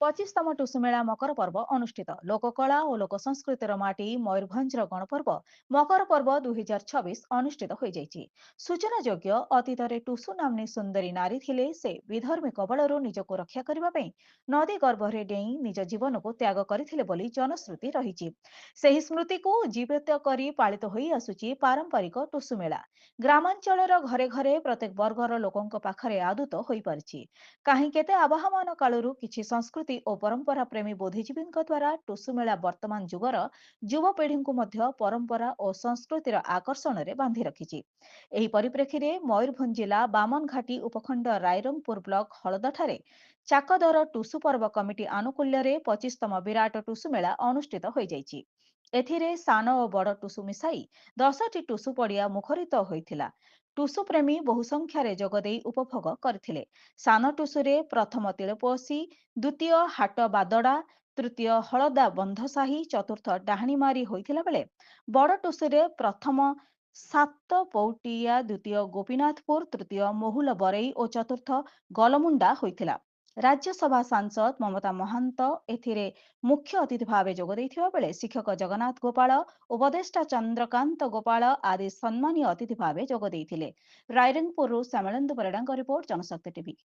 25ତମ ଟୁସୁମେଳା ମକର ପର୍ବ ଅନୁଷ୍ଠିତ। ଲୋକକଳା ଓ ଲୋକ ସଂସ୍କୃତିର ମାଟି ମୟୂରଭଞ୍ଜର ଗଣପର୍ବ ମକର ପର୍ବ 2026 ଅନୁଷ୍ଠିତ ହୋଇଯାଇଛି। ସୂଚନାଯୋଗ୍ୟ, ଅତୀତରେ ଟୁସୁ ନାମ୍ନୀ ସୁନ୍ଦରୀ ନାରୀ ଥିଲେ। ସେ ବିଧର୍ମୀ କବଳରୁ ନିଜକୁ ରକ୍ଷା କରିବା ପାଇଁ ନଦୀ ଗର୍ଭରେ ଡେଇଁ ନିଜ ଜୀବନକୁ ତ୍ୟାଗ କରିଥିଲେ ବୋଲି ଜନଶ୍ରୁତି ରହିଛି। ସେହି ସ୍ମୃତିକୁ ଜୀବିତ କରି ପାଳିତ ହୋଇ ଆସୁଛି ପାରମ୍ପରିକ ଟୁସୁ ମେଳା। ଗ୍ରାମାଞ୍ଚଳର ଘରେ ଘରେ ପ୍ରତ୍ୟେକ ବର୍ଗର ଲୋକଙ୍କ ପାଖରେ ଆଦୃତ ହୋଇପାରିଛି। କାହିଁ କେତେ ଆବହମାନ କାଳରୁ କିଛି ସଂସ୍କୃତି ଓ ପରମ୍ପରା ପ୍ରେମୀ ବୁଦ୍ଧିଜୀବୀଙ୍କ ଦ୍ୱାରା ଟୁସୁ ମେଳା ବର୍ତ୍ତମାନ ଯୁଗର ଯୁବପିଢ଼ିଙ୍କୁ ମଧ୍ୟ ପରମ୍ପରା ଓ ସଂସ୍କୃତିର ଆକର୍ଷଣରେ ବାନ୍ଧି ରଖିଛି। ଏହି ପରିପ୍ରେକ୍ଷୀରେ ମୟୂରଭଞ୍ଜ ଜିଲ୍ଲା ବାମନଘାଟି ଉପଖଣ୍ଡ ରାଇରଙ୍ଗପୁର ବ୍ଲକ ହଳଦଠାରେ ଚାକଦର ଟୁସୁ ପର୍ବ କମିଟି ଆନୁକୂଲ୍ୟରେ 25ତମ ବିରାଟ ଟୁସୁ ମେଳା ଅନୁଷ୍ଠିତ ହୋଇଯାଇଛି। ଏଥିରେ ସାନ ଓ ବଡ଼ ଟୁସୁ ମିଶାଇ 10ଟି ଟୁସୁ ପଡ଼ିଆ ମୁଖରିତ ହୋଇଥିଲା। ଟୁସୁ ପ୍ରେମୀ ବହୁ ସଂଖ୍ୟାରେ ଯୋଗଦେଇ ଉପଭୋଗ କରିଥିଲେ। ସାନ ଟୁସୁରେ ପ୍ରଥମ ତିଳପୋଷି, ଦ୍ୱିତୀୟ ହାଟ ବାଦଡ଼ା, ତୃତୀୟ ହଳଦା ବନ୍ଧସାହି, ଚତୁର୍ଥ ଡାହାଣୀମାରି ହୋଇଥିଲା ବେଳେ ବଡ଼ ଟୁସୁରେ ପ୍ରଥମ ସାତପୌଟିଆ, ଦ୍ୱିତୀୟ ଗୋପୀନାଥପୁର, ତୃତୀୟ ମହୁଲ ବରେଇ ଓ ଚତୁର୍ଥ ଗଲମୁଣ୍ଡା ହୋଇଥିଲା। ରାଜ୍ୟସଭା ସାଂସଦ ମମତା ମହାନ୍ତ ଏଥିରେ ମୁଖ୍ୟ ଅତିଥି ଭାବେ ଯୋଗ ଦେଇଥିବା ବେଳେ ଶିକ୍ଷକ ଜଗନ୍ନାଥ ଗୋପାଳ, ଉପଦେଷ୍ଟା ଚନ୍ଦ୍ରକାନ୍ତ ଗୋପାଳ ଆଦି ସମ୍ମାନୀୟ ଅତିଥି ଭାବେ ଯୋଗ ଦେଇଥିଲେ। ରାଇରଙ୍ଗପୁରରୁ ଶ୍ୟାମଳେନ୍ଦୁ ପରିଡ଼ାଙ୍କ ରିପୋର୍ଟ, ଜନଶକ୍ତି ଟିଭି।